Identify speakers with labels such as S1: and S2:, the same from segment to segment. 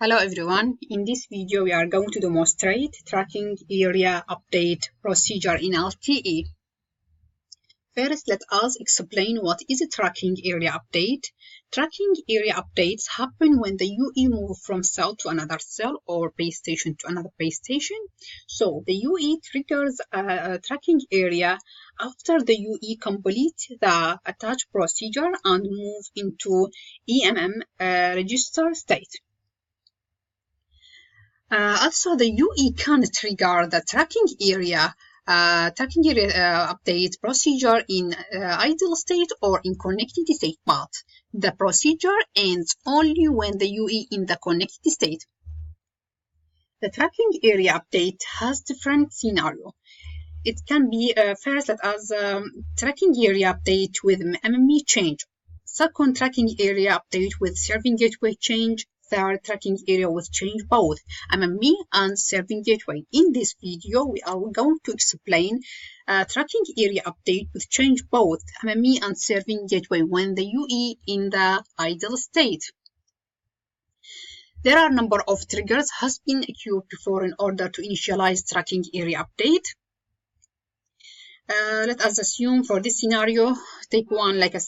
S1: Hello everyone, in this video we are going to demonstrate tracking area update procedure in LTE. First, let us explain what is a tracking area update. Tracking area updates happen when the UE moves from cell to another cell or base station to another base station. So the UE triggers a tracking area after the UE completes the attached procedure and move into EMM register state. Also, the UE can trigger the tracking area update procedure in idle state or in connected state, but the procedure ends only when the UE in the connected state. The tracking area update has different scenario. It can be first as tracking area update with MME change, second tracking area update with serving gateway change, third tracking area with change both MME and serving gateway. In this video, we are going to explain tracking area update with change both MME and serving gateway when the UE in the idle state. There are a number of triggers has been occurred before in order to initialize tracking area update. Let us assume for this scenario, take one like a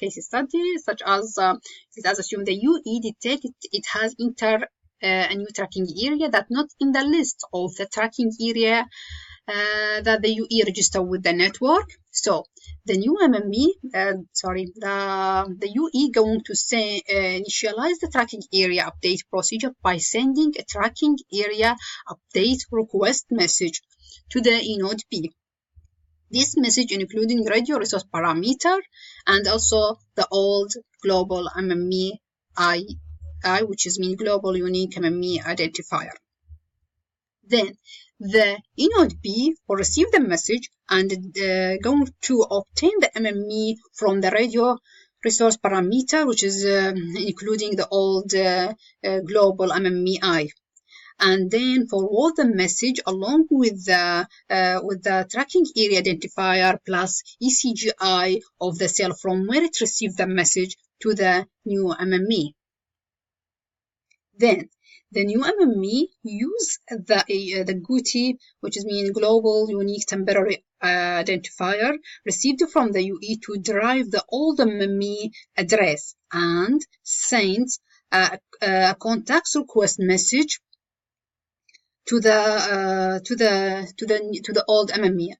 S1: case study, such as let us assume the UE detected it has entered a new tracking area that not in the list of the tracking area that the UE registered with the network. So the new MME, the UE going to say initialize the tracking area update procedure by sending a tracking area update request message to the eNode B. This message including radio resource parameter and also the old global MME I, which is mean global unique MME identifier. Then the eNode B will receive the message and going to obtain the MME from the radio resource parameter, which is including the old global MME I. And then forward the message along with the tracking area identifier plus ECGI of the cell from where it received the message to the new MME. Then the new MME use the GUTI, which is mean global unique temporary identifier, received from the UE to derive the old MME address and sends a contact request message to the old MME.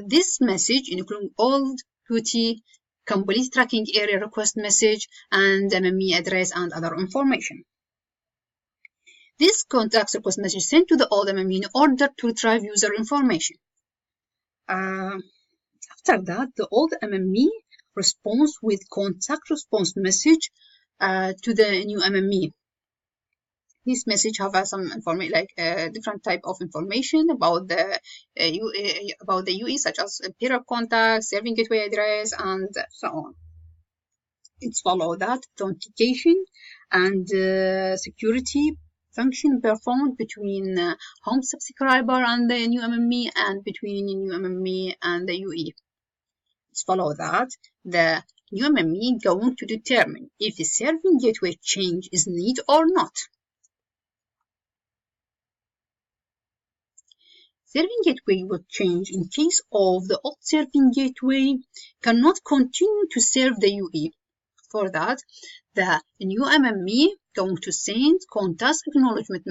S1: This message includes old GUTI, complete tracking area request message, and MME address and other information. This contact request message sent to the old MME in order to retrieve user information. After that, the old MME responds with contact response message to the new MME. This message have some information, like different type of information about the UE, such as period contact, serving gateway address, and so on. It's follow that authentication and security function performed between home subscriber and the new MME and between the new MME and the UE. It's follow that the new MME going to determine if a serving gateway change is needed or not. Serving gateway will change in case of the old serving gateway cannot continue to serve the UE. For that, the new MME going to send contacts acknowledgement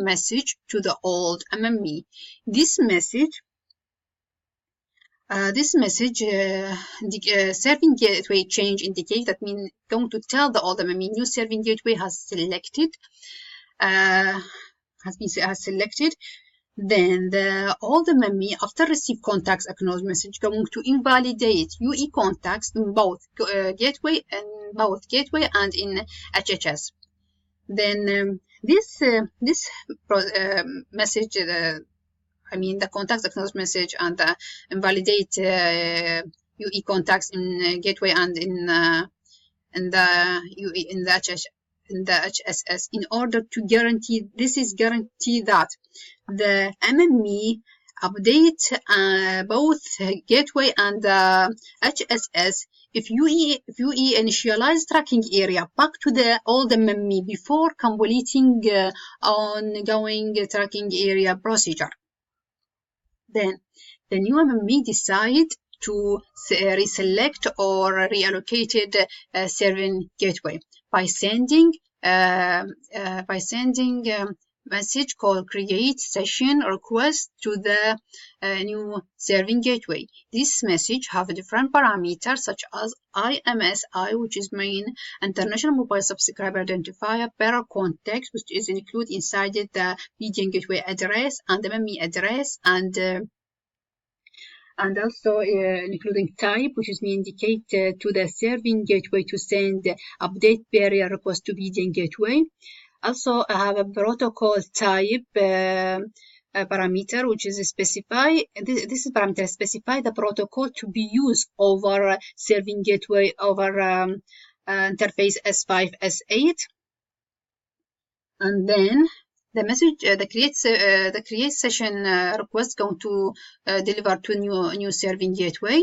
S1: message to the old MME. This message, serving gateway change indicate that mean going to tell the old MME new serving gateway has selected. Has selected, then the old MME after receive contacts acknowledge message going to invalidate UE contacts in both gateway and in HHS. Then this message, the contacts acknowledge message and invalidate UE contacts in gateway and in the UE in the HHS. In the HSS in order to guarantee that the MME update both gateway and HSS if UE initialize tracking area back to the old MME before completing ongoing tracking area procedure. Then the new MME decide to reselect or reallocated serving gateway by sending message called create session request to the new serving gateway. This message have different parameters such as IMSI, which is main international mobile subscriber identifier, bearer context, which is included inside the BDN gateway address and MME address, and also including type, which is indicate to the serving gateway to send update barrier request to BDN gateway. Also, I have a protocol type parameter, which is specify. This parameter specify the protocol to be used over serving gateway over interface S5, S8, and then the message, the create session request going to deliver to new serving gateway.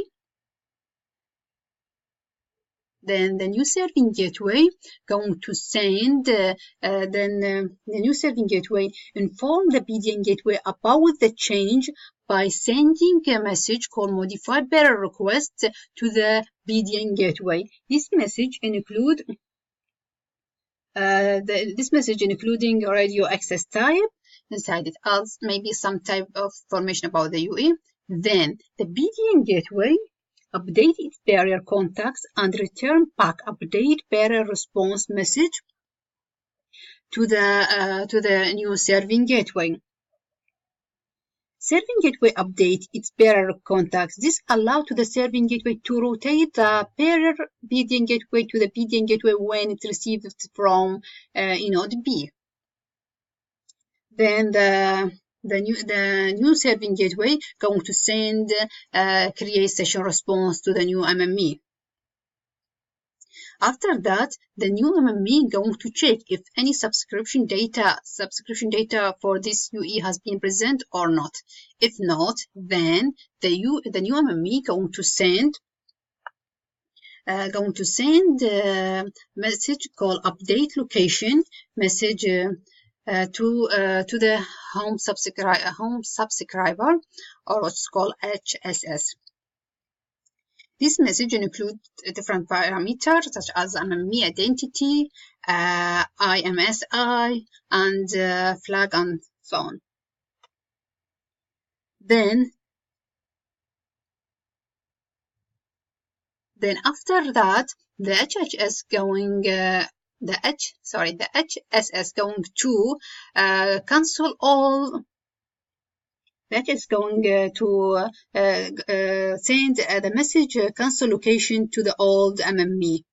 S1: Then the new serving gateway going to send, the new serving gateway inform the BDN gateway about the change by sending a message called modified bearer request to the BDN gateway. This message include this message including radio access type inside it, as maybe some type of information about the UE. Then the BDN gateway update its barrier contacts and return back update barrier response message to the new serving gateway. Serving gateway update its barrier contacts. This allows to the serving gateway to rotate the barrier BDN gateway to the BDN gateway when it received it from node B. Then the new serving gateway going to send create session response to the new MME. After that, the new MME going to check if any subscription data for this UE has been present or not. If not, then the new MME going to send message called update location message to the home subscriber, or what's called HSS. This message includes different parameters such as MME identity, IMSI, and flag, and so on. Then after that, the HSS going to cancel all. That is going to send the message cancel location to the old MME.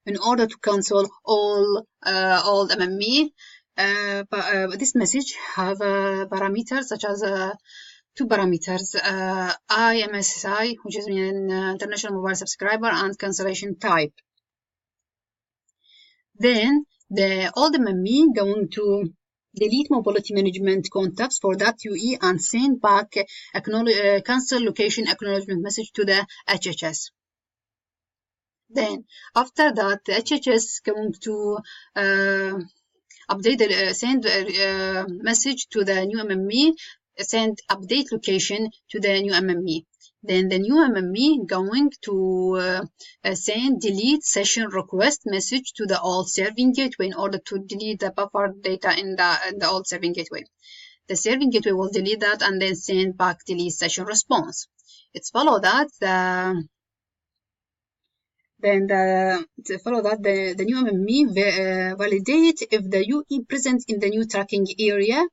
S1: In order to cancel all MME, this message have parameters such as two parameters, IMSI, which is an international mobile subscriber, and cancellation type. Then the old MME going to delete mobility management contacts for that UE and send back cancel location acknowledgement message to the HHS. Then after that, the HHS going to send a message to the new MME, send update location to the new MME. Then the new MME going to send delete session request message to the old serving gateway in order to delete the buffer data in the old serving gateway. The serving gateway will delete that and then send back delete session response. It's follow that the new MME validate if the UE present in the new tracking area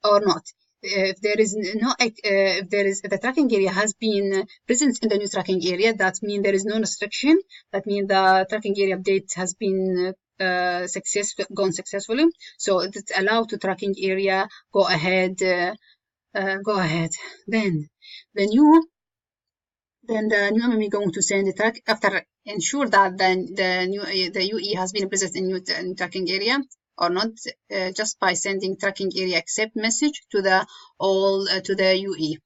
S1: or not. If the tracking area has been present in the new tracking area, that means there is no restriction. That means the tracking area update has been gone successfully. So it's allowed to tracking area go ahead. Then the new MME going to send the track after ensure that the UE has been present in new tracking area or not, just by sending tracking area accept message to the UE.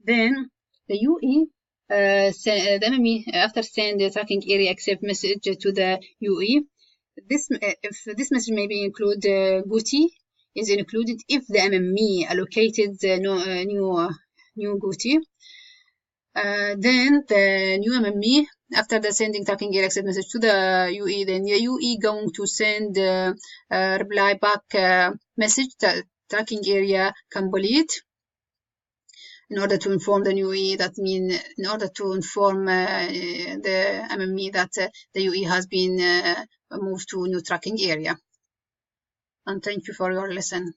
S1: Then the UE the MME after send the tracking area accept message to the UE. If this message maybe include GUTI is included if the MME allocated the new GUTI. Then the new MME after the sending tracking area accept message to the UE, then the UE going to send reply back message that tracking area complete. In order to inform the UE, that means in order to inform the MME that the UE has been moved to new tracking area. And thank you for your listen.